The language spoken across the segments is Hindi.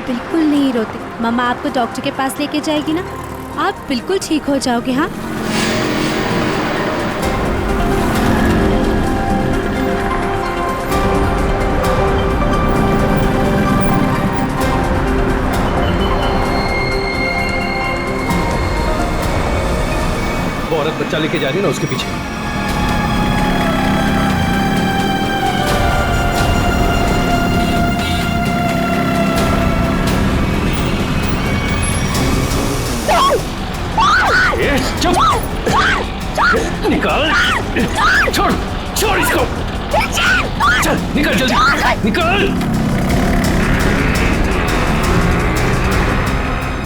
बिल्कुल नहीं रोते। मम्मा आपको डॉक्टर के पास लेके जाएगी ना, आप बिल्कुल ठीक हो जाओगे। हाँ वो औरत बच्चा लेके जा रही है ना, उसके पीछे। चुप! निकाल! छोड़! छोड़ इसको! चल, निकल जल्दी! निकल!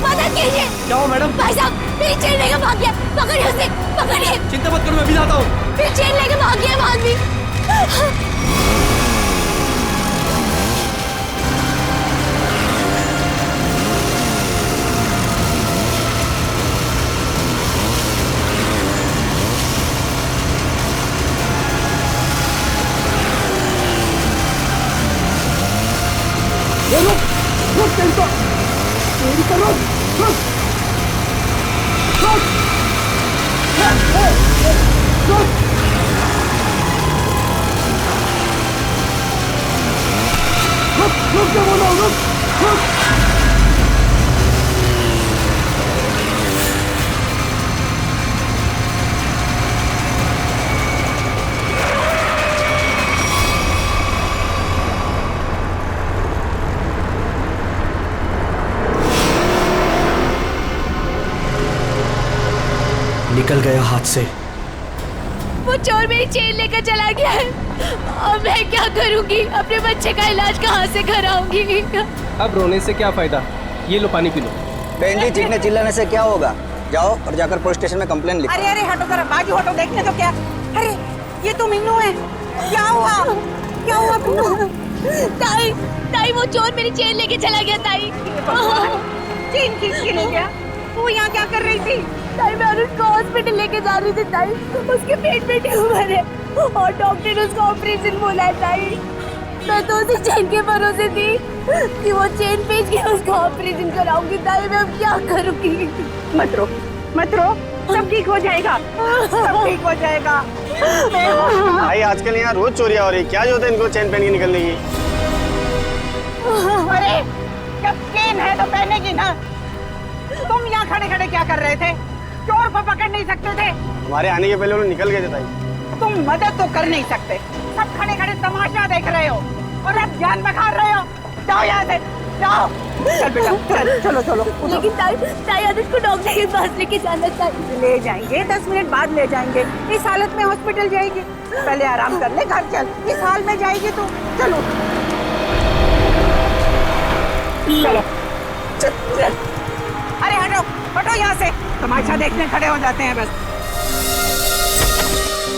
मदद कीजिए! क्या हो मैडम? भाई साहब, मेरी चेन लेके भाग गया। पकड़िए उसे, पकड़िए। चिंता मत करो, मैं भी लाता हूँ। मेरी चेन लेके भाग गया वो आदमी। निकल गया हाथ से। वो चोर मेरी चेन लेकर चला गया है। अब मैं क्या करूंगी? अपने बच्चे का इलाज कहाँ से कराऊंगी? अब रोने से क्या फायदा, ये लो पानी पी लो। बहन जी, चीखने चिल्लाने से क्या होगा? जाओ और जाकर पुलिस स्टेशन में कंप्लेन लिखो। अरे अरे हटो जरा, बाजू हटो, देखने तो क्या। अरे ये तो मीनू है। क्या हुआ? क्या हुआ मीनू? ताई, ताई वो चोर मेरी चेन लेके चला गया। ताई, चेन खींच के ले गया? तू यहाँ क्या कर रही थी? ताई मैं उसको हॉस्पिटल लेके जा रही थी। ताई उसके पेट में ट्यूमर है और डॉक्टर ने उसका ऑपरेशन बोला है। ताई मैं तो उसी चेन के भरोसे थी कि वो चेन बेच के उसका ऑपरेशन कराऊंगी। ताई मैं अब क्या करूंगी? मत रो, मत रो, सब ठीक हो जाएगा, सब ठीक हो जाएगा। भाई आजकल यहाँ रोज चोरियां हो रही, क्या जो है इनको चेन पहन के निकलने की? अरे जब चेन है तो पहनेगी ना। तुम यहाँ खड़े खड़े क्या कर रहे थे? चोर को पकड़ नहीं सकते थे? हमारे आने के पहले उन्होंने निकल गए थे भाई। तुम मदद तो कर नहीं सकते, सब खड़े खड़े तमाशा देख रहे हो और अब जान बखा रहे हो। जाओ यहाँ से, जाओ। चल बेटा, चल, चलो चलो। लेकिन ताई आदित्य को डॉक्टर के पास लेके जाना चाहिए। ले जाएंगे, 10 मिनट बाद ले जाएंगे। इस हालत में हॉस्पिटल जाएगी? पहले आराम कर ले, घर चल। इस हाल में जाएगी तो चलो चलो चल चल। अरे हटो हटो यहाँ से, तमाशा देखने खड़े हो जाते हैं बस।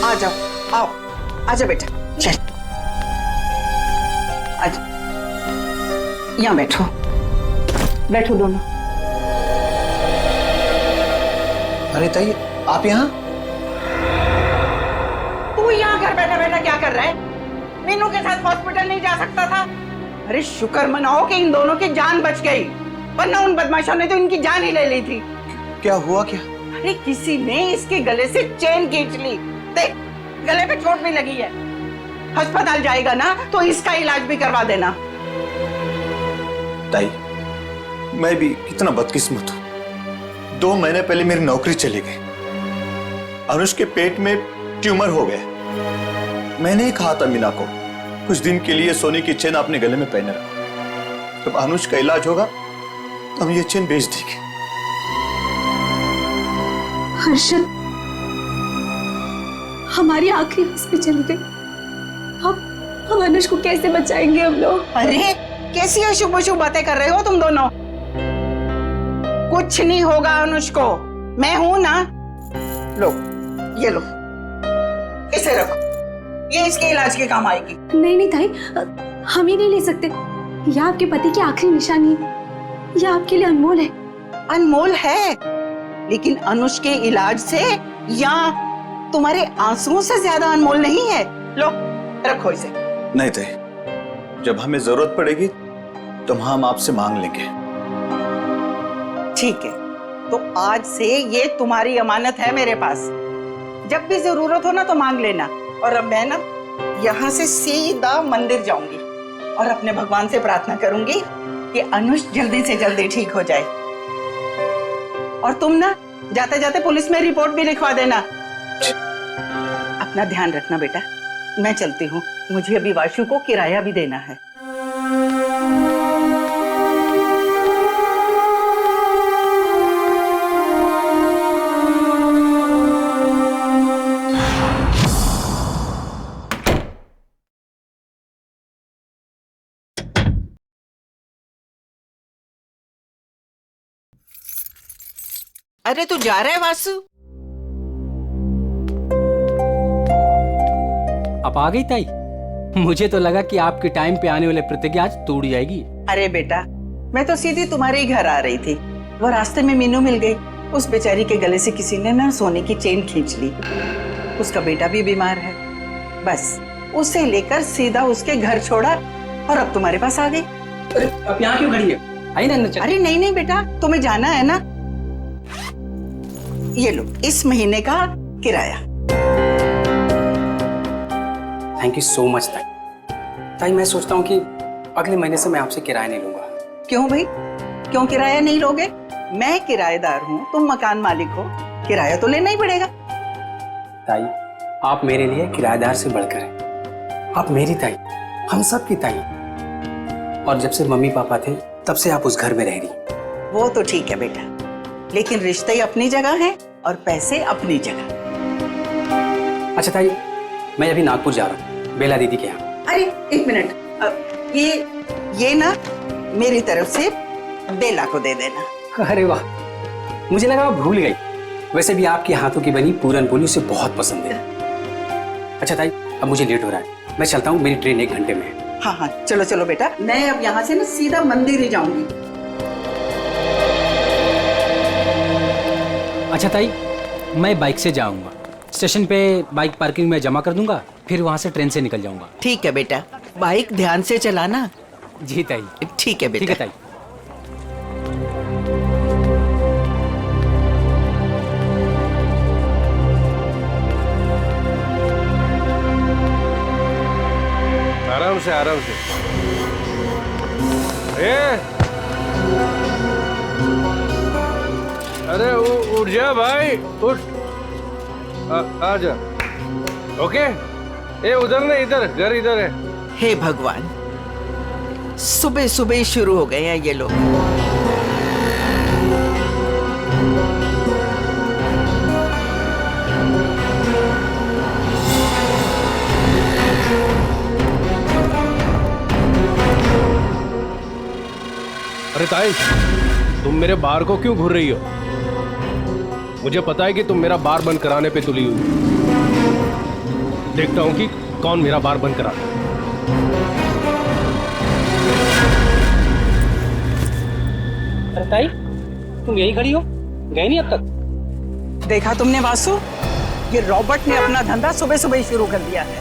आ जाओ, आओ, आजा बेटा, चल आजा, यहाँ बैठो, बैठो दोनों। अरे ताई, आप यहाँ? तू यहाँ घर बैठा बैठा क्या कर रहा है? मीनू के साथ हॉस्पिटल नहीं जा सकता था? अरे शुक्र मनाओ कि इन दोनों की जान बच गई, वरना उन बदमाशों ने तो इनकी जान ही ले ली थी। क्या हुआ क्या? अरे किसी ने इसके गले से चेन खींच ली। देख, गले पे चोट भी लगी है। अस्पताल जाएगा ना तो इसका इलाज भी करवा देना। ताई, मैं भी कितना बदकिस्मत हूं। 2 महीने पहले मेरी नौकरी चली गई, अनुष के पेट में ट्यूमर हो गया। मैंने ही कहा था मीना को, कुछ दिन के लिए सोने की चेन अपने गले में पहने रखो, जब अनुष का इलाज होगा तो हम ये चेन बेच देंगे। हर्षद, हमारी आखिरी बस पे चली गई। हम अनुष को कैसे बचाएंगे हम लोग? अरे कैसी अशुभ अशुभ बातें कर रहे हो तुम दोनों? कुछ नहीं होगा अनुष को, मैं हूं ना। लो, ये लो, इसे रखो, ये इसके इलाज के काम आएगी। नहीं नहीं ताई, हम ही नहीं ले सकते। यह आपके पति की आखिरी निशानी है, यह आपके लिए अनमोल है। अनमोल है, लेकिन अनुष के इलाज से या तुम्हारे आंसुओं से ज्यादा अनमोल नहीं है। लो रखो इसे। नहीं ताई, जब हमें जरूरत पड़ेगी तो हम आपसे मांग लेंगे। ठीक है, तो आज से ये तुम्हारी अमानत है मेरे पास। जब भी जरूरत हो ना तो मांग लेना। और अब मैं ना यहाँ से सीधा मंदिर जाऊंगी और अपने भगवान से प्रार्थना करूंगी कि अनुष जल्दी से जल्दी ठीक हो जाए। और तुम ना जाते जाते पुलिस में रिपोर्ट भी लिखवा देना। अपना ध्यान रखना बेटा, मैं चलती हूँ, मुझे अभी वाशु को किराया भी देना है। अरे तू जा रहा है वासु? आप आ गई ताई? मुझे तो लगा कि आपके टाइम पे आने वाले प्रतिज्ञा आज तोड़ जाएगी। अरे बेटा, मैं तो सीधी तुम्हारे ही घर आ रही थी। वो रास्ते में मीनू मिल गई। उस बेचारी के गले से किसी ने ना सोने की चेन खींच ली। उसका बेटा भी बीमार है। बस उसे लेकर सीधा उसके घर छोड़ा और अब तुम्हारे पास आ गई। अरे अब यहाँ क्यों खड़ी है? आई ना अंदर। अरे नहीं नहीं बेटा, तुम्हें जाना है ना। ये लो इस महीने का किराया। थैंक यू सो मच ताई। ताई मैं सोचता हूँ कि अगले महीने से मैं आपसे किराया नहीं लूंगा। क्यों भाई, क्यों किराया नहीं लोगे? मैं किराएदार हूँ, तुम मकान मालिक हो, किराया तो लेना ही पड़ेगा। ताई आप मेरे लिए किराएदार से बढ़कर हैं। आप मेरी ताई, हम सब की ताई। और जब से मम्मी पापा थे तब से आप उस घर में रह रही। वो तो ठीक है बेटा, लेकिन रिश्ते अपनी जगह हैं और पैसे अपनी जगह। अच्छा ताई, मैं अभी नागपुर जा रहा हूँ बेला दीदी के यहाँ। अरे एक मिनट, ये ना मेरी तरफ से बेला को दे देना। अरे वाह, मुझे लगा आप भूल गई। वैसे भी आपके हाथों की बनी पूरन पोली उसे बहुत पसंद है। अच्छा ताई, अब मुझे लेट हो रहा है, मैं चलता हूँ, मेरी ट्रेन 1 घंटे में है। हाँ हाँ चलो चलो बेटा, मैं अब यहाँ से ना सीधा मंदिर ही जाऊंगी। अच्छा ताई, मैं बाइक से जाऊंगा। स्टेशन पे बाइक पार्किंग में जमा कर दूंगा, फिर वहाँ से ट्रेन से निकल जाऊंगा। ठीक है बेटा, बाइक ध्यान से चलाना। जी ताई। ठीक है बेटा। ठीक है ताई। आराम से आराम से। अरे उठ जा भाई, उठ। आ जा। ओके, उधर नहीं, इधर घर इधर है। हे भगवान, सुबह सुबह शुरू हो गए हैं ये लोग। अरे ताई, तुम मेरे बार को क्यों घूर रही हो? मुझे पता है कि तुम मेरा बार बंद कराने पे तुली हुई। देखता हूं कि कौन मेरा बार बंद कराता है। अरे ताई, तुम यही खड़ी हो, गए नहीं अब तक? देखा तुमने वासु, ये रॉबर्ट ने अपना धंधा सुबह सुबह ही शुरू कर दिया है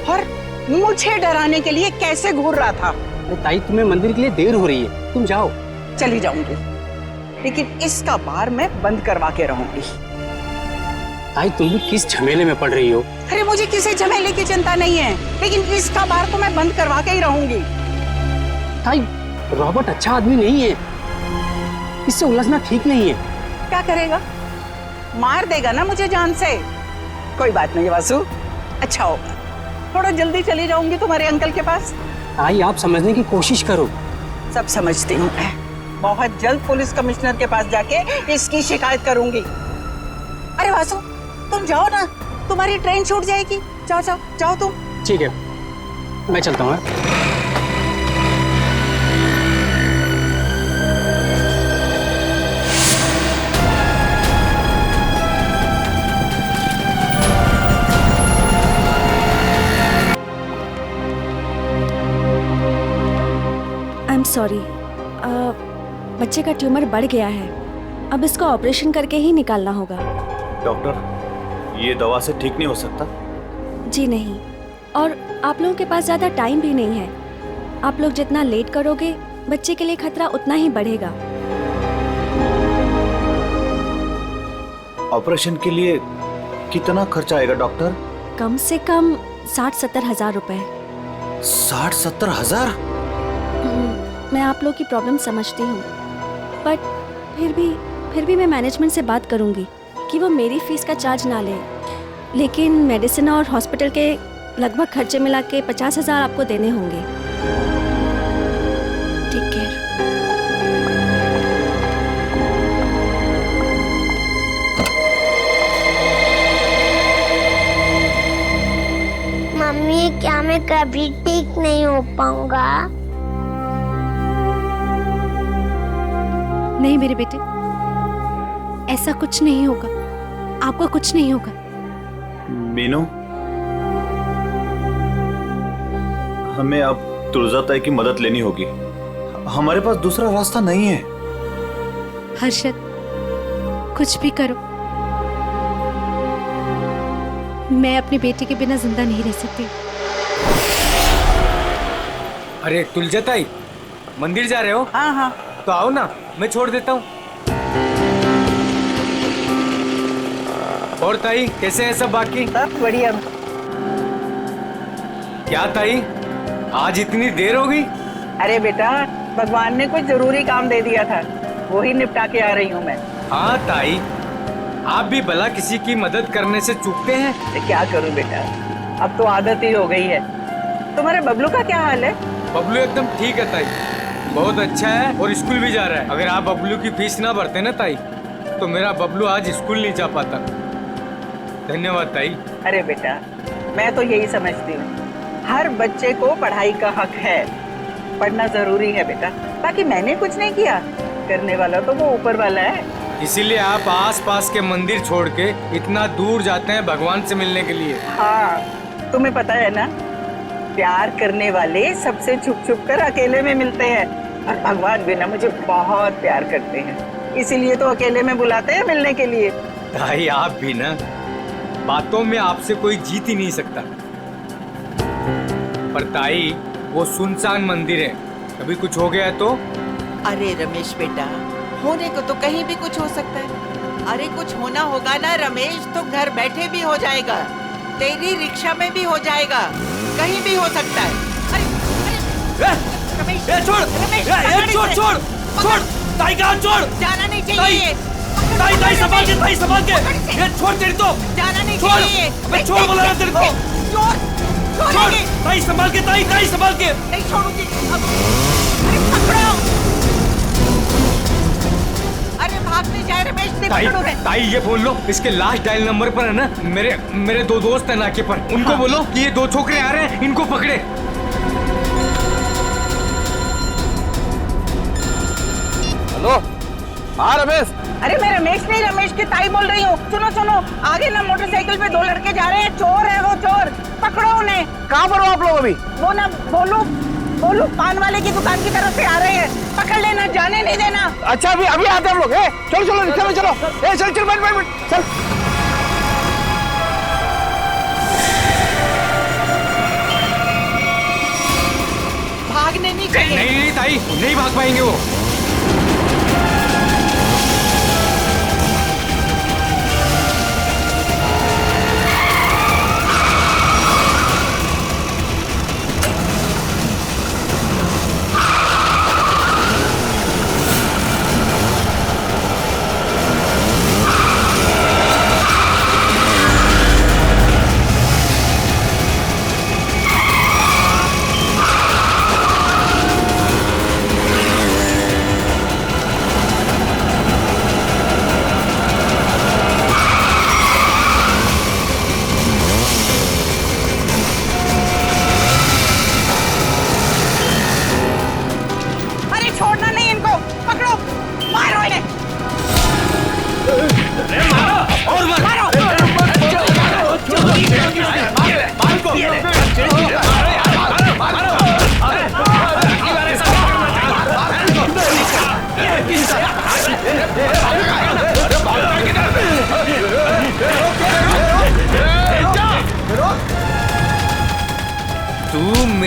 और मुझे डराने के लिए कैसे घूर रहा था। अरे ताई, तुम्हें मंदिर के लिए देर हो रही है, तुम जाओ। चली जाऊंगी, लेकिन इसका बार मैं बंद करवा के रहूंगी। ताई, तुम भी किस झमेले में पड़ रही हो? अरे मुझे किसी झमेले की चिंता नहीं है, लेकिन इसका बार तो मैं बंद करवा के ही रहूंगी। ताई, रॉबर्ट अच्छा आदमी नहीं है, इससे उलझना ठीक नहीं है। क्या करेगा? मार देगा ना मुझे जान से। कोई बात नहीं वासु, अच्छा होगा, थोड़ा जल्दी चली जाऊंगी तुम्हारे अंकल के पास। ताई, आप समझने की कोशिश करो। सब समझती हूँ मैं, बहुत जल्द पुलिस कमिश्नर के पास जाके इसकी शिकायत करूंगी। अरे वासु, तुम जाओ ना, तुम्हारी ट्रेन छूट जाएगी। जाओ जाओ जाओ तुम। ठीक है, मैं चलता हूँ। आई एम सॉरी, बच्चे का ट्यूमर बढ़ गया है, अब इसको ऑपरेशन करके ही निकालना होगा। डॉक्टर, ये दवा से ठीक नहीं हो सकता? जी नहीं, और आप लोगों के पास ज़्यादा टाइम भी नहीं है। आप लोग जितना लेट करोगे बच्चे के लिए खतरा उतना ही बढ़ेगा। ऑपरेशन के लिए कितना खर्चा आएगा डॉक्टर? कम से कम 60-70 हजार रुपए। 60-70 हजार? मैं आप लोग की प्रॉब्लम समझती हूँ, बट फिर भी मैं मैनेजमेंट से बात करूँगी कि वो मेरी फीस का चार्ज ना ले, लेकिन मेडिसिन और हॉस्पिटल के लगभग खर्चे मिला के 50 हजार आपको देने होंगे। Take care. मम्मी, क्या मैं कभी ठीक नहीं हो पाऊंगा? नहीं मेरे बेटे, ऐसा कुछ नहीं होगा, आपको कुछ नहीं होगा। मीनू, हमें अब तुलजा ताई की मदद लेनी होगी। हमारे पास दूसरा रास्ता नहीं है। हर्षद, कुछ भी करो, मैं अपने बेटे के बिना जिंदा नहीं रह सकती। अरे तुलजा ताई, मंदिर जा रहे हो? हाँ हाँ, तो आओ ना, मैं छोड़ देता हूँ। और ताई, कैसे है सब बाकी? सब बढ़िया। क्या ताई, आज इतनी देर हो गई? अरे बेटा, भगवान ने कुछ जरूरी काम दे दिया था, वही निपटा के आ रही हूँ मैं। हाँ ताई, आप भी भला किसी की मदद करने से चूकते हैं? तो क्या करूँ बेटा, अब तो आदत ही हो गई है। तुम्हारे बबलू का क्या हाल है? बबलू एकदम ठीक है ताई, बहुत अच्छा है और स्कूल भी जा रहा है। अगर आप बबलू की फीस ना भरते ना ताई, तो मेरा बबलू आज स्कूल नहीं जा पाता। धन्यवाद ताई। अरे बेटा, मैं तो यही समझती हूँ, हर बच्चे को पढ़ाई का हक है, पढ़ना जरूरी है बेटा। बाकी मैंने कुछ नहीं किया, करने वाला तो वो ऊपर वाला है। इसीलिए आप आस-पास के मंदिर छोड़ के इतना दूर जाते हैं भगवान से मिलने के लिए। हाँ, तुम्हें पता है ना, प्यार करने वाले सबसे छुप छुप कर अकेले में मिलते हैं, और भगवान भी ना मुझे बहुत प्यार करते हैं, इसीलिए तो अकेले में बुलाते हैं मिलने के लिए। ताई, आप भी ना, बातों में आपसे कोई जीत ही नहीं सकता। पर ताई, वो सुनसान मंदिर है, कभी कुछ हो गया तो? अरे रमेश बेटा, होने को तो कहीं भी कुछ हो सकता है। अरे कुछ होना होगा ना रमेश, तो घर बैठे भी हो जाएगा, तेरी रिक्शा में भी हो जाएगा, कहीं भी हो सकता है। अरे रमेश, छोड़, रमेश, छोड़, ताई का हाथ छोड़। जाना नहीं चाहिए। ताई संभाल के, ये छोड़ तेरी तो। जाना नहीं छोड़, चाहिए। अबे छोड़ बोला ना तेरे को। छोड़, ताई संभाल के, ताई संभाल के। नहीं छोड़ूंगी। अरे पकड़ो। अरे भागने जाए रमेश, ताई ये बोल लो, इसके लास्ट डायल नंबर पर है ना, मेरे दो दोस्त हैं नाके पर, उनको बोलो कि ये दो छोकरे आ रहे हैं, इनको पकड़े। हेलो, हाँ रमेश। अरे मैं रमेश नहीं, रमेश की ताई बोल रही हूँ। सुनो सुनो, आगे ना मोटरसाइकिल पे दो लड़के जा रहे हैं, चोर है वो, चोर, पकड़ो उन्हें। कहाँ पर हो आप लोग अभी? वो ना बोलू पान वाले की दुकान की तरफ से आ रहे हैं, पकड़ लेना, जाने नहीं देना। अच्छा, अभी आते हैं हम लोग। चलो रिक्शा में चलो। चल बैठ चल। भागने नहीं चाहिए। नहीं ताई, नहीं भाग पाएंगे वो।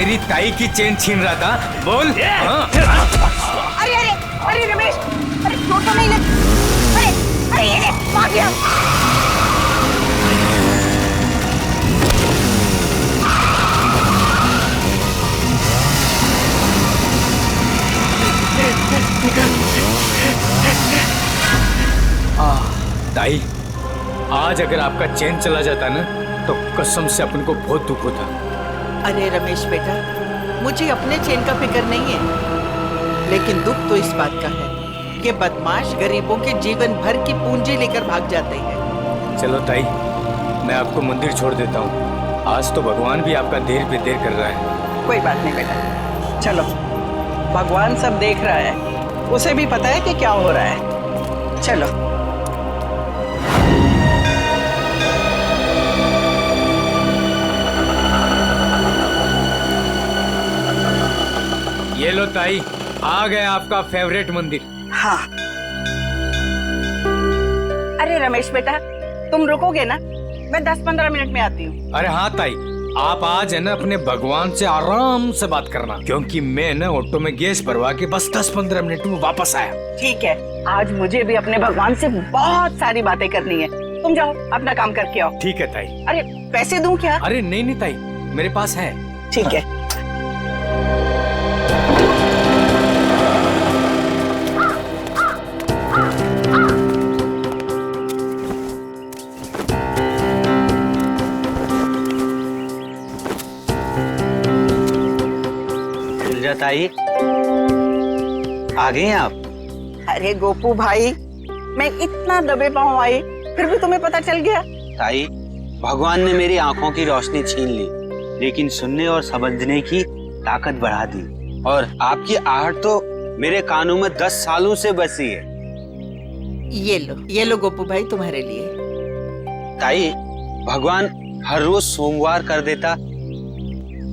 मेरी ताई की चेन छीन रहा था? बोल। हाँ। अरे अरे अरे रमेश, अरे चोट तो नहीं लगी? अरे अरे ये भाग गया। ताई, आज अगर आपका चैन चला जाता ना तो कसम से अपन को बहुत दुख होता। अरे रमेश बेटा, मुझे अपने चैन का फिक्र नहीं है, लेकिन दुख तो इस बात का है कि बदमाश गरीबों के जीवन भर की पूंजी लेकर भाग जाते हैं। चलो ताई, मैं आपको मंदिर छोड़ देता हूँ। आज तो भगवान भी आपका देर पे देर कर रहा है। कोई बात नहीं बेटा, चलो, भगवान सब देख रहा है, उसे भी पता है कि क्या हो रहा है। चलो। ये लो ताई, आ गया आपका फेवरेट मंदिर। हाँ। अरे रमेश बेटा, तुम रुकोगे ना? मैं 10-15 मिनट में आती हूँ। अरे हाँ ताई, आप आज है ना अपने भगवान से आराम से बात करना, क्योंकि मैं ना ऑटो में गैस भरवा के बस 10-15 मिनट में वापस आया। ठीक है, आज मुझे भी अपने भगवान से बहुत सारी बातें करनी है। तुम जाओ, अपना काम करके आओ। ठीक है ताई। अरे पैसे दूं क्या? अरे नहीं नहीं ताई, मेरे पास है। ठीक है। ताई, आ गए हैं आप? अरे गोपू भाई, मैं इतना दबे पाँव आई, फिर भी तुम्हें पता चल गया? ताई, भगवान ने मेरी आंखों की रोशनी छीन ली, लेकिन सुनने और समझने की ताकत बढ़ा दी। और आपकी आहट तो मेरे कानों में 10 सालों से बसी है। ये लो गोपू भाई, तुम्हारे लिए। ताई, भगवान हर रोज सोमवार कर देता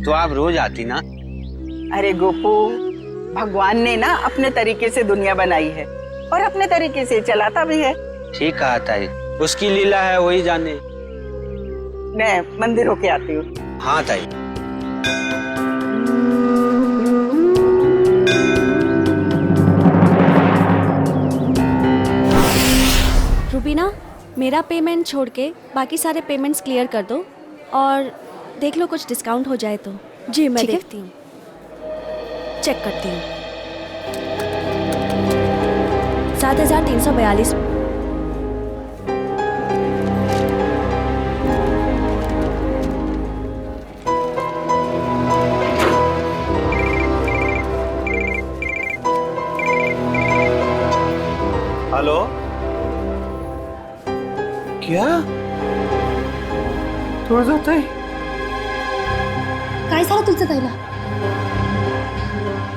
तो आप रोज आती ना। अरे गोपू, भगवान ने ना अपने तरीके से दुनिया बनाई है और अपने तरीके से चलाता भी है। ठीक कहा ताई, उसकी लीला है, वही जाने। मैं मंदिर होके आती हूँ। हाँ ताई। रुबीना, मेरा पेमेंट छोड़ के बाकी सारे पेमेंट्स क्लियर कर दो और देख लो कुछ डिस्काउंट हो जाए तो। जी मैं देखती हूँ, चेक करती हूँ। 7,342। हेलो, क्या तुळजाताई? काय झालं तुझं ताईला?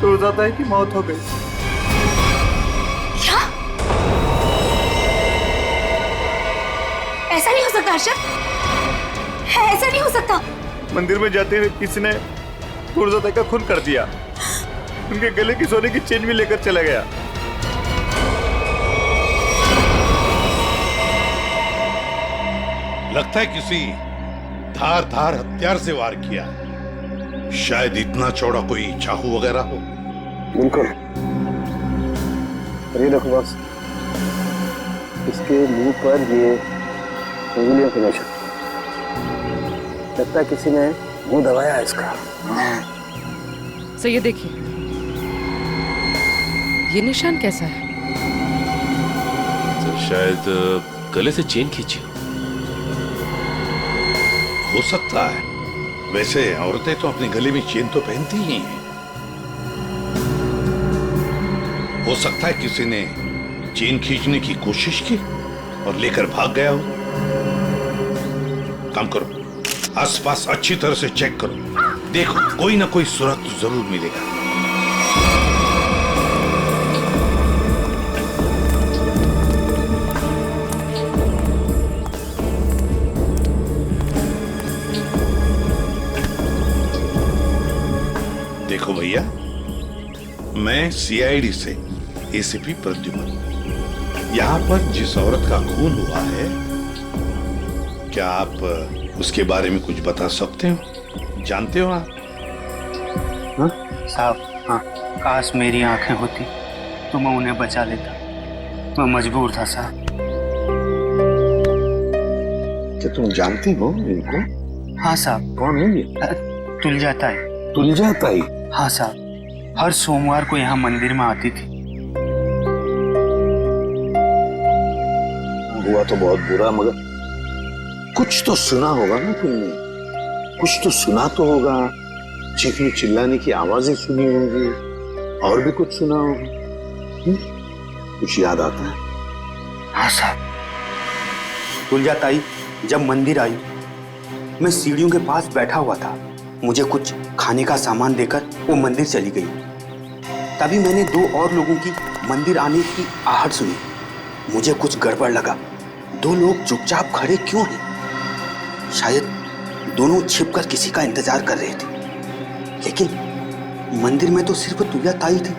तुळजाताई की मौत हो गई। क्या? ऐसा नहीं हो सकता अर्शद, ऐसा नहीं हो सकता। मंदिर में जाते हुए किसी ने तुळजाताई का खून कर दिया, उनके गले की सोने की चेन भी लेकर चला गया। लगता है किसी धार हथियार से वार किया है। शायद इतना चौड़ा कोई चाकू वगैरह हो। बिल्कुल। ये देखो बॉस, इसके मुंह पर ये उंगलियों के निशान, लगता है किसी ने मुंह दबाया है इसका। सो ये देखिए, ये निशान कैसा है? तो शायद गले से चेन खींची हो सकता है। वैसे औरतें तो अपने गले में चेन तो पहनती ही हैं। हो सकता है किसी ने चेन खींचने की कोशिश की और लेकर भाग गया हो। काम करो, आसपास अच्छी तरह से चेक करो, देखो कोई ना कोई सुराग तो जरूर मिलेगा। देखो भैया, मैं सीआईडी से एसीपी प्रद्युमन, यहाँ पर जिस औरत का खून हुआ है, क्या आप उसके बारे में कुछ बता सकते हो? जानते हो आप? साहब, हाँ, काश मेरी आंखें होती तो मैं उन्हें बचा लेता। मैं मजबूर था साहब। क्या तुम जानती हो इनको? हाँ साहब। कौन है ये? तुलजा ताई। तुलजा ताई? हाँ साहब, हर सोमवार को यहाँ मंदिर में आती थी। हुआ तो बहुत बुरा, मगर कुछ तो सुना होगा ना तुमने? कुछ तो सुना तो होगा। चीखने चिल्लाने की आवाजें सुनी होंगी, और भी कुछ सुना होगा। कुछ याद आता है? हाँ साहब, तुलजा ताई जब मंदिर आई, मैं सीढ़ियों के पास बैठा हुआ था। मुझे कुछ खाने का सामान देकर वो मंदिर चली गई। तभी मैंने 2 और लोगों की मंदिर आने की आहट सुनी। मुझे कुछ गड़बड़ लगा। 2 लोग चुपचाप खड़े क्यों हैं? शायद दोनों छिपकर किसी का इंतजार कर रहे थे। लेकिन मंदिर में तो सिर्फ तुलजा ताई थी।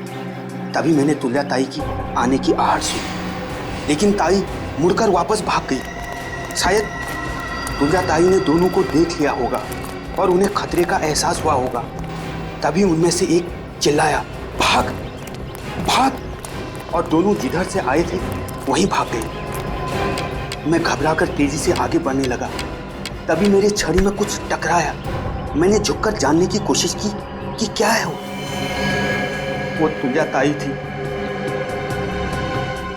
तभी मैंने तुलजा ताई की आने की आहट सुनी, लेकिन ताई मुड़कर वापस भाग गई। शायद तुलजा ताई ने दोनों को देख लिया होगा और उन्हें खतरे का एहसास हुआ होगा। तभी उनमें से एक चिल्लाया, भाग भाग, और दोनों जिधर से आए थे वहीं भाग गए। मैं घबराकर तेजी से आगे बढ़ने लगा। तभी मेरे छड़ी में कुछ टकराया। मैंने झुककर जानने की कोशिश की कि क्या है वो तुलजा ताई थी।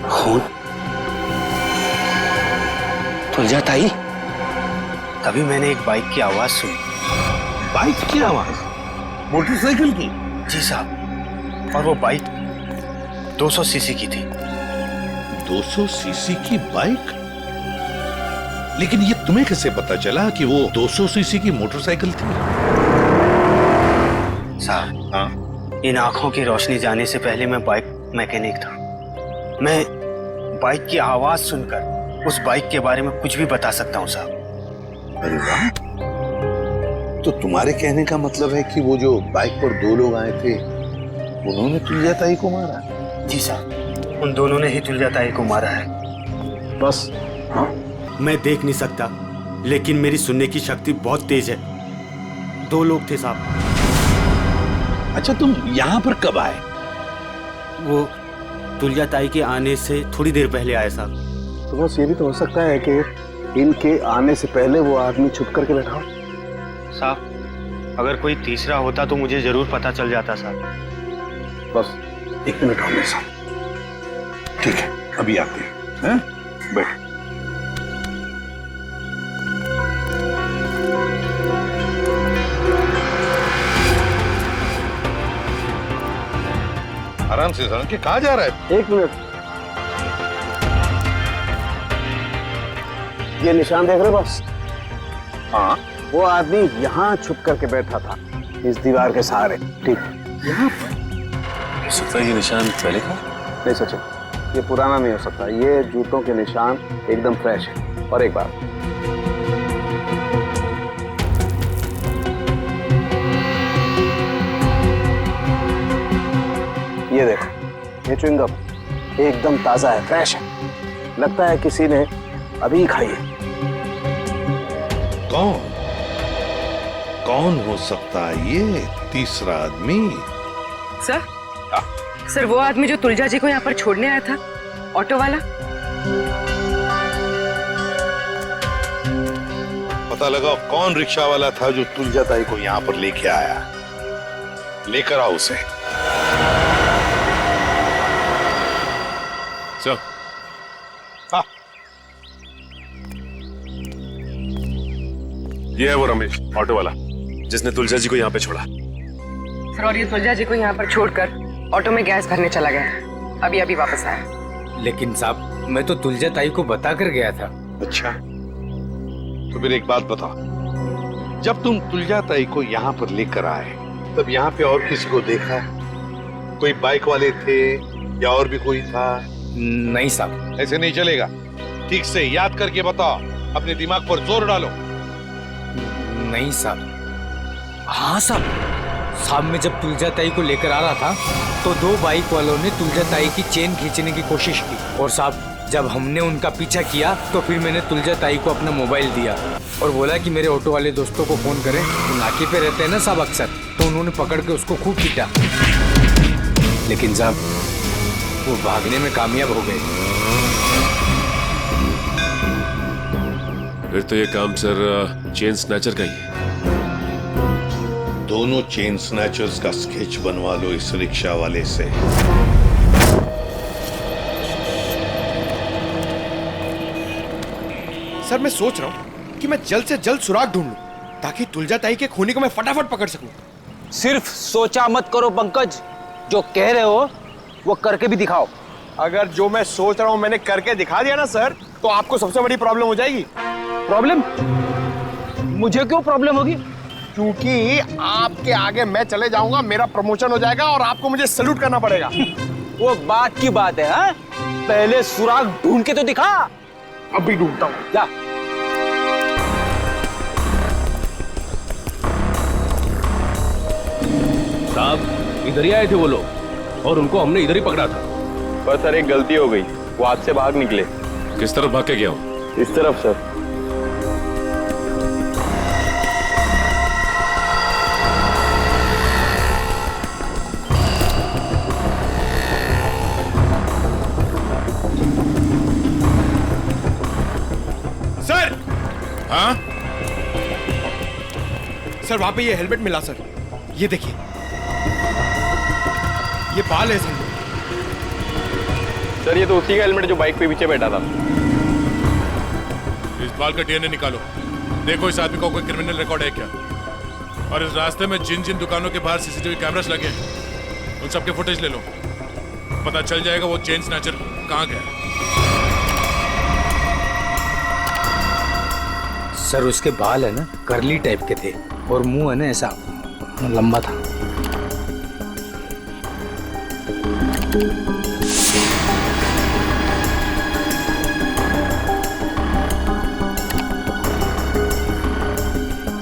खून? तुलजा ताई? तभी मैंने एक बाइक की आवाज सुनी। बाइक की आवाज? मोटरसाइकिल की? जी साहब, और वो बाइक 200 सीसी की थी। 200 सीसी की बाइक? लेकिन ये तुम्हें कैसे पता चला कि वो 200 सीसी की मोटरसाइकिल थी? साहब, हाँ, इन आंखों की रोशनी जाने से पहले मैं बाइक मैकेनिक था। मैं बाइक की आवाज सुनकर उस बाइक के बारे में कुछ भी बता सकता हूँ साहब। अरे वाह, तो तुम्हारे कहने का मतलब है कि वो जो बाइक पर 2 लोग आए थे, उन्होंने तुलजा ताई को मारा? जी साहब, उन दोनों ने ही तुलजा ताई को मारा है। बस। हाँ? मैं देख नहीं सकता, लेकिन मेरी सुनने की शक्ति बहुत तेज है। 2 लोग थे साहब। अच्छा, तुम यहाँ पर कब आए? वो तुलजा ताई के आने से थोड़ी देर पहले आए साहब। तो बस ये भी तो हो सकता है कि इनके आने से पहले वो आदमी छुप करके बैठा हो। साहब, अगर कोई तीसरा होता तो मुझे जरूर पता चल जाता साहब। बस 1 मिनट और मेरे साथ। ठीक है, अभी आते हैं। बैठ। आराम से सर, के कहाँ जा रहा है? 1 मिनट। ये निशान देख रहे बस? हाँ। वो आदमी यहाँ छुप करके बैठा था, इस दीवार के सहारे। ठीक, यहाँ पर? हो सकता है ये निशान पहले का? नहीं सचिन, ये पुराना नहीं हो सकता। ये जूतों के निशान एकदम फ्रेश है। और एक बात, ये देखो, ये च्युइंगम एकदम ताजा है, फ्रेश है। लगता है किसी ने अभी खाई है। कौन हो सकता है ये तीसरा आदमी? सर, वो आदमी जो तुलजा जी को यहाँ पर छोड़ने आया था, ऑटो वाला। पता लगा कौन रिक्शा वाला था जो तुलजा ताई को यहाँ पर लेके आया। लेकर आओ उसे। चल। हाँ। ये है वो रमेश, ऑटो वाला, जिसने तुलजा जी को यहाँ पे छोड़ा। सर, और ये तुलजा जी को यहाँ पर छोड़कर ऑटो में गैस भरने चला गया। अभी अभी वापस आया। लेकिन साहब, मैं तो तुलजा ताई को बता कर गया था। अच्छा, तो फिर एक बात बताओ, जब तुम तुलजा ताई को यहाँ पर लेकर आए, तब यहाँ पे और किसी को देखा? कोई बाइक वाले थे या और भी कोई था? नहीं साहब। ऐसे नहीं चलेगा, ठीक से याद करके बताओ, अपने दिमाग पर जोर डालो। नहीं साहब। हाँ साहब, मैं जब तुलजा ताई को लेकर आ रहा था तो 2 बाइक वालों ने तुलजा ताई की चेन खींचने की कोशिश की, और साहब जब हमने उनका पीछा किया तो फिर मैंने तुलजा ताई को अपना मोबाइल दिया और बोला कि मेरे ऑटो वाले दोस्तों को फोन करें। तो नाके पे रहते हैं ना साहब अक्सर, तो उन्होंने पकड़ के उसको खूब पीटा, लेकिन साहब वो भागने में कामयाब हो गए। फिर तो ये काम सर चेन स्नैचर का ही है। दोनों चेन स्नैचर्स का स्केच बनवा लो इस रिक्शा वाले से। सर मैं सोच रहा हूँ कि मैं जल्द से जल्द सुराग ढूंढ लूं ताकि तुलजा ताई के खूनी को मैं फटाफट पकड़ सकूं। सिर्फ सोचा मत करो पंकज, जो कह रहे हो वो करके भी दिखाओ। अगर जो मैं सोच रहा हूँ मैंने करके दिखा दिया ना सर, तो आपको सबसे बड़ी प्रॉब्लम हो जाएगी। प्रॉब्लम? मुझे क्यों प्रॉब्लम होगी? क्योंकि आपके आगे मैं चले जाऊंगा, मेरा प्रमोशन हो जाएगा और आपको मुझे सैल्यूट करना पड़ेगा। वो बात की बात है, हाँ? पहले सुराग ढूंढ के तो दिखा। अभी ढूंढता हूँ। जा। साहब इधर ही आए थे वो लोग और उनको हमने इधर ही पकड़ा था। पर सर एक गलती हो गई, वो हाथ से भाग निकले। किस तरफ भाग के गया हो? इस तरफ सर। सर! हाँ? सर वहां पे ये हेलमेट मिला सर, ये देखिए, ये बाल है सर। सर ये तो उसी का हेलमेट जो बाइक पे पीछे बैठा था। इस बाल का डीएनए निकालो, देखो इस आदमी का कोई क्रिमिनल रिकॉर्ड है क्या। और इस रास्ते में जिन जिन दुकानों के बाहर सीसीटीवी कैमरास लगे हैं उन सबके फुटेज ले लो, पता चल जाएगा वो चेन स्नैचर कहाँ गया। सर उसके बाल है ना करली टाइप के थे और मुंह है ना ऐसा लंबा था।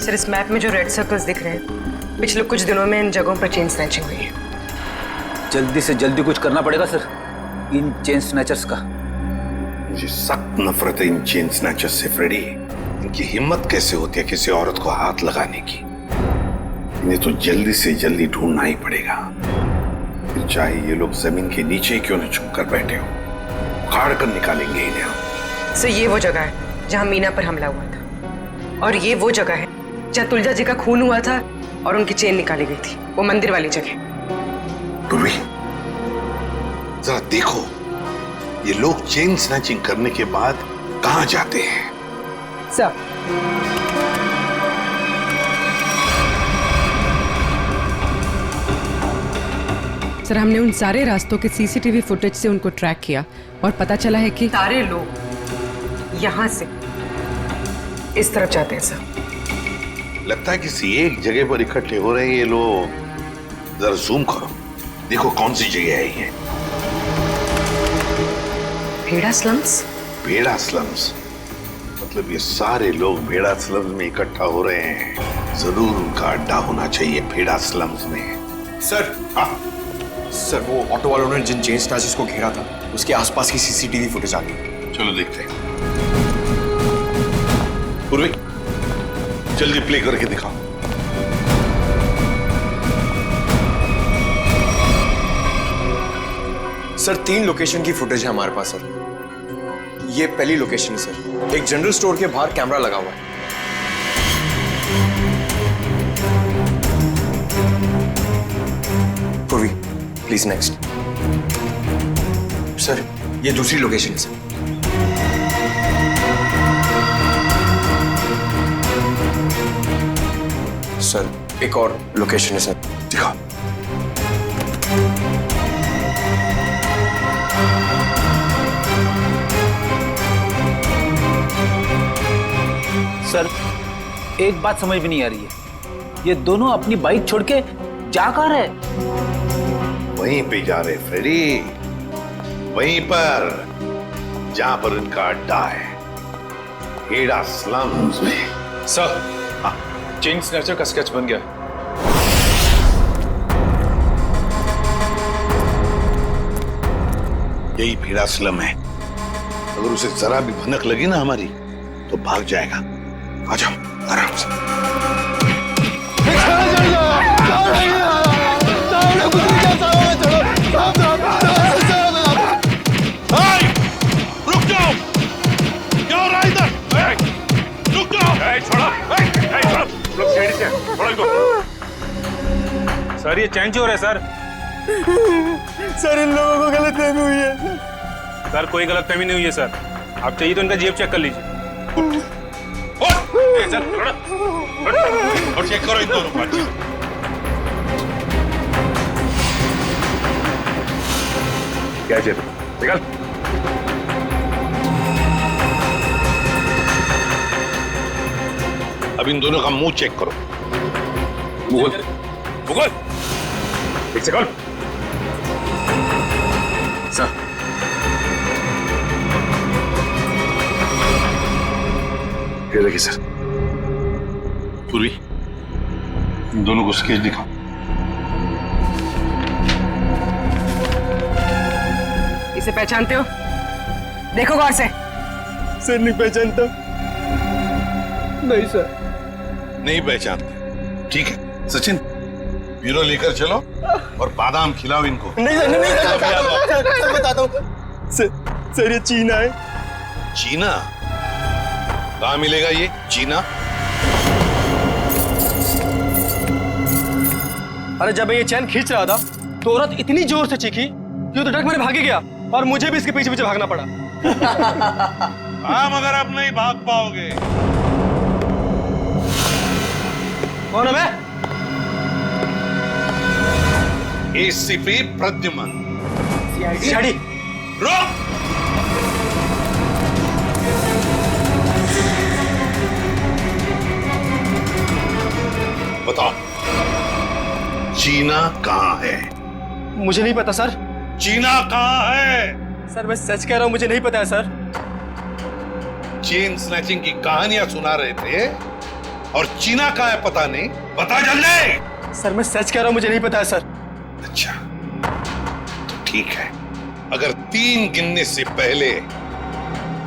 सर इस मैप में जो रेड सर्कल्स दिख रहे हैं, पिछले कुछ दिनों में इन जगहों पर चेन स्नैचिंग हुई है। जल्दी से जल्दी कुछ करना पड़ेगा सर इन चेन स्नैचर्स का। मुझे सख्त नफरत है इन चेन स्नैचर्स से फ्रेडी। इनकी हिम्मत कैसे होती है किसी औरत को हाथ लगाने की। इन्हें तो जल्दी से जल्दी ढूंढना ही पड़ेगा, फिर चाहे ये लोग जमीन के नीचे क्यों न छुप कर बैठे हो, उखाड़ कर निकालेंगे इन्हें। सर ये वो जगह है जहां मीना पर हमला हुआ था, और ये वो जगह है जहां तुलजा जी का खून हुआ था और उनकी चेन निकाली गई थी, वो मंदिर वाली जगह। पूर्वी जरा देखो, ये लोग चेन स्नैचिंग करने के बाद कहां जाते हैं? सर हमने उन सारे रास्तों के सीसीटीवी फुटेज से उनको ट्रैक किया और पता चला है कि सारे लोग यहाँ से इस तरफ जाते हैं सर। लगता है किसी एक जगह पर इकट्ठे हो रहे हैं ये लोग। जरा जूम करो, देखो कौन सी जगह है ये। भेड़ा स्लम्स? भेड़ा स्लम्स मतलब ये सारे लोग भेड़ा स्लम्स में इकट्ठा हो रहे हैं। जरूर उनका अड्डा होना चाहिए भेड़ा स्लम्स में। सर सर वो ऑटो वालों ने जिन चेन स्नैचर्स को घेरा था उसके आसपास की सीसीटीवी फुटेज आ गई। चलो देखते हैं। पूर्वी जल्दी प्ले करके दिखाओ। सर 3 लोकेशन की फुटेज है हमारे पास सर। ये पहली लोकेशन है सर, एक जनरल स्टोर के बाहर कैमरा लगा हुआ है। पूर्वी प्लीज नेक्स्ट। सर ये दूसरी लोकेशन है सर। सर एक और लोकेशन है सर, दिखाओ। सर एक बात समझ में नहीं आ रही है, ये दोनों अपनी बाइक छोड़ के जा कहाँ रहे? वहीं पे जा रहे फ्रेडी, वहीं पर जहां पर इनका अड्डा है, भेड़ा स्लम्स में। सर चेन स्नैचर का स्केच बन गया। यही भेड़ा स्लम है। अगर उसे जरा भी भनक लगी ना हमारी तो भाग जाएगा। आ जाओ आराम से। रुक जाओ, क्या हो रहा है इधर? रुक जाओ, छोड़ो, लोग सीढ़ी से छोड़ो इनको। सर ये चैन चोर है सर। सर इन लोगों को गलतफहमी हुई है। सर कोई गलतफहमी नहीं हुई है सर, आप चाहिए तो इनका जेब चेक कर लीजिए। सर और चेक करो इन दोनों को। क्या जेब निकल। अब इन दोनों का मुंह चेक करो। मुगल मुगल एक सेकंड सर। ये देखिए सर, पूर्वी इन दोनों को स्केच दिखाओ। इसे पहचानते हो? देखो गौर से। सर नहीं पहचानता। नहीं सर, नहीं पहचानते। ठीक है सचिन, ब्यूरो लेकर चलो और बादाम खिलाओ इनको। नहीं सर, नहीं सर, बताता हूँ। सर ये चीना है। चीना? कहाँ मिलेगा ये चीना? अरे जब मैं ये चैन खींच रहा था तो औरत इतनी जोर से चीखी कि वो तो डर मेरे भागे गया और मुझे भी इसके पीछे पीछे भागना पड़ा। हाँ मगर अब नहीं भाग पाओगे। कौन है मैं? एसीपी प्रद्युमन। सीआईडी। रोक! बताओ चीना कहाँ है? मुझे नहीं पता सर। चीना कहाँ है? सर मैं सच कह रहा हूँ, मुझे नहीं पता है सर। चेन स्नैचिंग की कहानियां सुना रहे थे और चीना कहाँ है पता नहीं। बता जल्दी। सर मैं सच कह रहा हूँ, मुझे नहीं पता है सर। अच्छा तो ठीक है, अगर 3 गिनने से पहले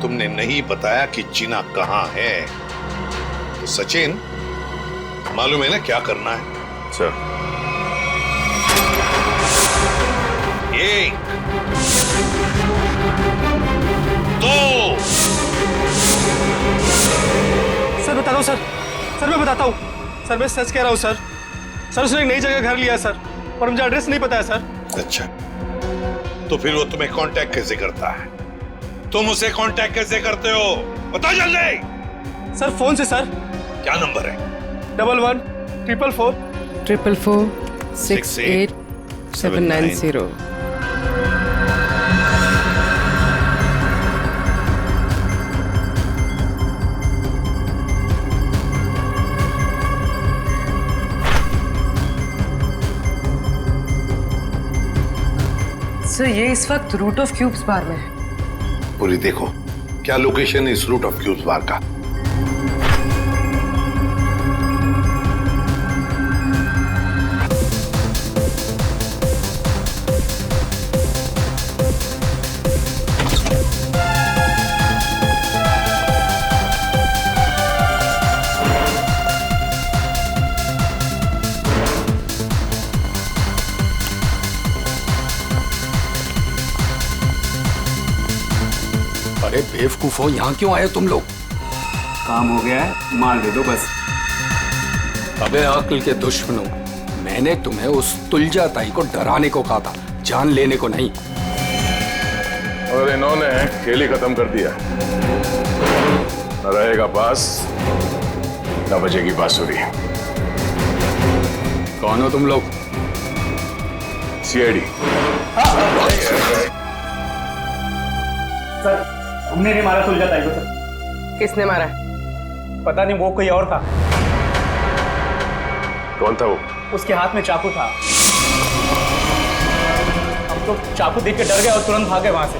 तुमने नहीं बताया कि चीना कहाँ है तो सचिन मालूम है ना क्या करना है? सर 1 2 सर बताता हूँ सर मैं बताता हूँ सर, मैं सच कह रहा हूँ सर। सर उसने एक नई जगह घर लिया सर और मुझे एड्रेस नहीं पता है सर। अच्छा तो फिर वो तुम्हें कांटेक्ट कैसे करता है? तुम उसे कांटेक्ट कैसे करते हो? बता जल्दी। सर फोन से सर। क्या नंबर है? 11 444 444 68 790। सर ये इस वक्त रूट ऑफ क्यूब्स बार में है। पूरी देखो क्या लोकेशन है इस रूट ऑफ क्यूब्स बार का। अरे बेवकूफो, यहाँ क्यों आए तुम लोग? काम हो गया है, मार दे दो बस। अबे अक्ल के दुश्मनों, मैंने तुम्हें उस तुलजा ताई को डराने को कहा था, जान लेने को नहीं। और इन्होंने खेल ही खत्म कर दिया। न रहेगा बास, न बजेगी बांसुरी। कौन हो तुम लोग? सीआईडी। सर हमने नहीं मारा तुलजा ताई को सर। किसने मारा? पता नहीं, वो कोई और था। कौन था वो? उसके हाथ में चाकू था। हम तो चाकू देख के डर गए और तुरंत भागे वहां से।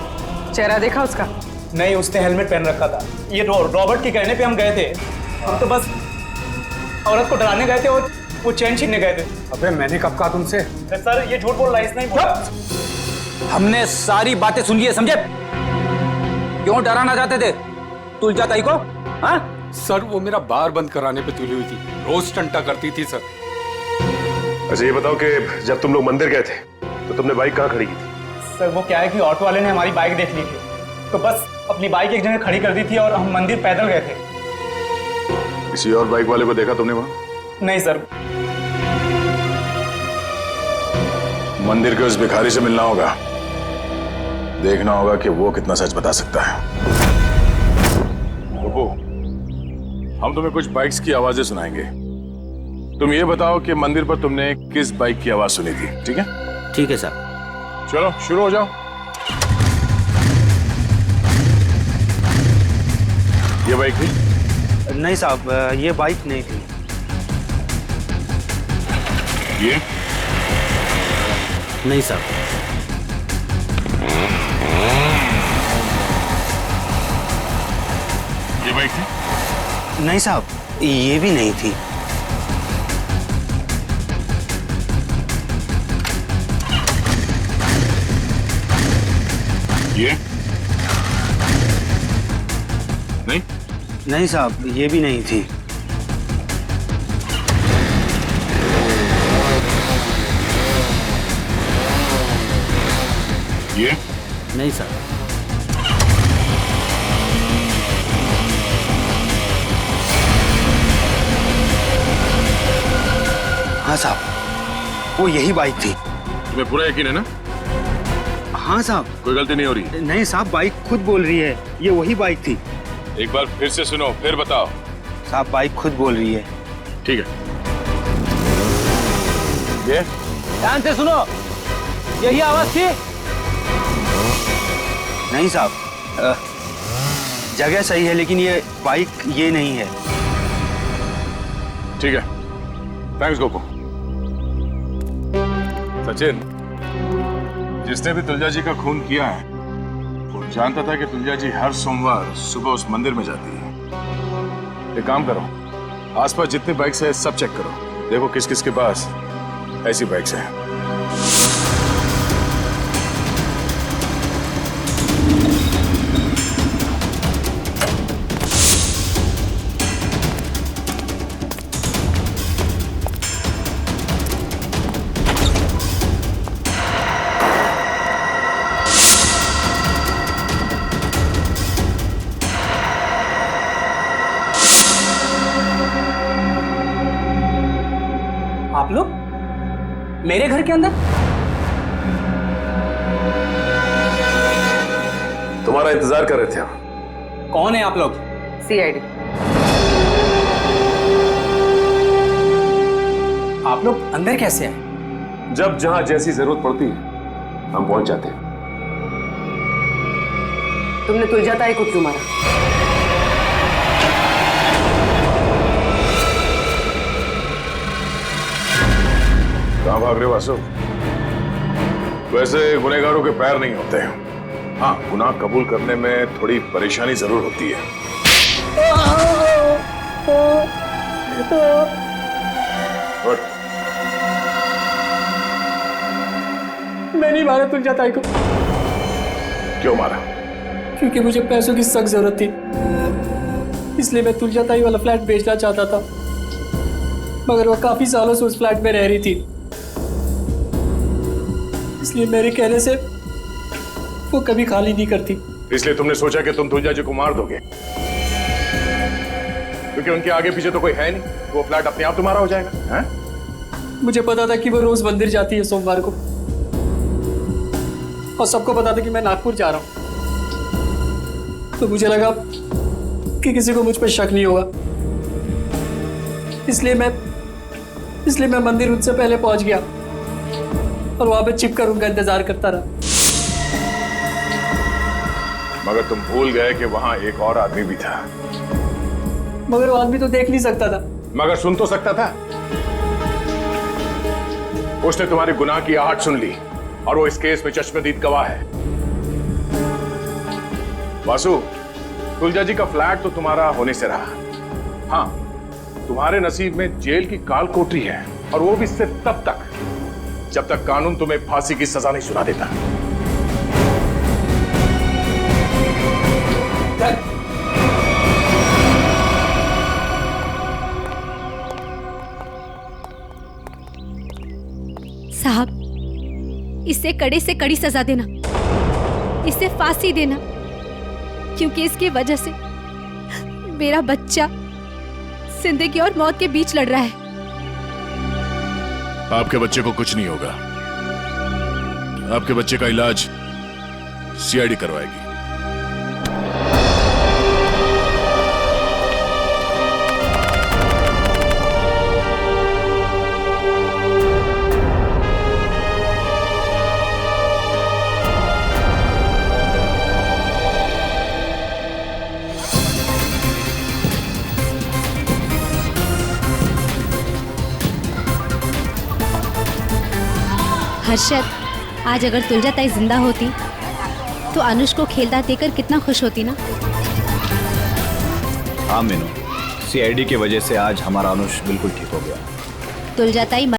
चेहरा देखा उसका? नहीं, उसने हेलमेट पहन रखा था। ये रॉबर्ट के कहने पे हम गए थे। हम तो बस औरत को डराने गए थे और वो चैन छीनने गए थे। अबे मैंने कब कहा तुमसे? सर ये झूठ बोल रहा है, इसने ही बोला। हमने सारी बातें सुन ली है, समझे? क्यों डराना चाहते थे तुलजा ताई को? हाँ सर वो मेरा बार बंद कराने पे तुली हुई थी, रोज टंटा करती थी सर। अच्छा ये बताओ कि जब तुम लोग मंदिर गए थे तो तुमने बाइक कहाँ खड़ी की थी? सर वो क्या है कि ऑटो वाले ने हमारी बाइक देख ली थी, तो बस अपनी बाइक एक जगह खड़ी कर दी थी और हम मंदिर पैदल गए थे। किसी और बाइक वाले को देखा तुमने वहां? नहीं सर। मंदिर के उस भिखारी से मिलना होगा, देखना होगा कि वो कितना सच बता सकता है। रुको, हम तुम्हें कुछ बाइक्स की आवाजें सुनाएंगे। तुम ये बताओ कि मंदिर पर तुमने किस बाइक की आवाज सुनी थी, ठीक है? ठीक है सर। चलो शुरू हो जाओ। ये बाइक थी? नहीं साहब, ये बाइक नहीं थी। ये? नहीं साहब। ये बाइक थी? नहीं साहब, ये भी नहीं थी। ये? नहीं? नहीं साहब, ये भी नहीं थी। ये? नहीं साहब। हाँ साहब, वो यही बाइक थी। तुम्हें पूरा यकीन है ना? हाँ साहब। कोई गलती नहीं हो रही? नहीं साहब, बाइक खुद बोल रही है, ये वही बाइक थी। एक बार फिर से सुनो, फिर बताओ। साहब बाइक खुद बोल रही है। ठीक है। ये? ध्यान से सुनो, यही आवाज थी? नहीं साहब, जगह सही है लेकिन ये बाइक ये नहीं है। ठीक है, थैंक्स गोपू। सचिन, जिसने भी तुलजा जी का खून किया है वो जानता था कि तुलजा जी हर सोमवार सुबह उस मंदिर में जाती है। एक काम करो, आसपास जितनी बाइक्स है सब चेक करो, देखो किस किस के पास ऐसी बाइक्स हैं। आप लोग मेरे घर के अंदर? तुम्हारा इंतजार कर रहे थे हम। कौन है आप लोग? सीआईडी। आप लोग अंदर कैसे आए? जब जहां जैसी जरूरत पड़ती है हम पहुंच जाते हैं। तुमने तुलजा ताई को क्यों मारा? कहां भाग रहे हो वासु? वैसे गुनहगारों के पैर नहीं होते हैं। हाँ, गुनाह कबूल करने में थोड़ी परेशानी जरूर होती है। Good. मैं नहीं मारा तुलजा ताई को। क्यों मारा? क्योंकि मुझे पैसों की सख्त जरूरत थी, इसलिए मैं तुलजा ताई वाला फ्लैट बेचना चाहता था, मगर वो काफी सालों से उस फ्लैट में रह रही थी, इसलिए मेरे कहने से वो कभी खाली नहीं करती। इसलिए तुमने सोचा कि तुम तुलजा जी को मार दोगे, क्योंकि उनके आगे पीछे तो कोई है नहीं, वो फ्लैट अपने आप तुम्हारा हो जाएगा। हैं? मुझे पता था कि वो रोज मंदिर जाती है सोमवार को, और सबको पता था कि मैं नागपुर जा रहा हूं, तो मुझे लगा कि किसी को मुझ पर शक नहीं होगा, इसलिए मैं मंदिर उनसे पहले पहुंच गया और वहां पे छिपकर उनका इंतजार करता रहा। मगर तुम भूल गए कि वहां एक और आदमी भी था। मगर वो आदमी तो देख नहीं सकता था। मगर सुन तो सकता था। उसने तुम्हारे गुनाह की आहट सुन ली और वो इस केस में चश्मदीद गवाह है। वासु, तुलजा जी का फ्लैट तो तुम्हारा होने से रहा। हाँ, तुम्हारे नसीब में जेल की काल कोठरी है, और वो भी सिर्फ तब तक जब तक कानून तुम्हें फांसी की सजा नहीं सुना देता। इसे कड़े से कड़ी सजा देना, इसे फांसी देना, क्योंकि इसकी वजह से मेरा बच्चा जिंदगी और मौत के बीच लड़ रहा है। आपके बच्चे को कुछ नहीं होगा। आपके बच्चे का इलाज सीआईडी करवाएगी। हर्षद, आज अगर तुलजा ताई जिंदा होती तो अनुष को खेलता देखकर कितना खुश होती ना। हाँ मीनू, सीआईडी की वजह से आज हमारा अनुष बिल्कुल ठीक हो गया। तुलजा ताई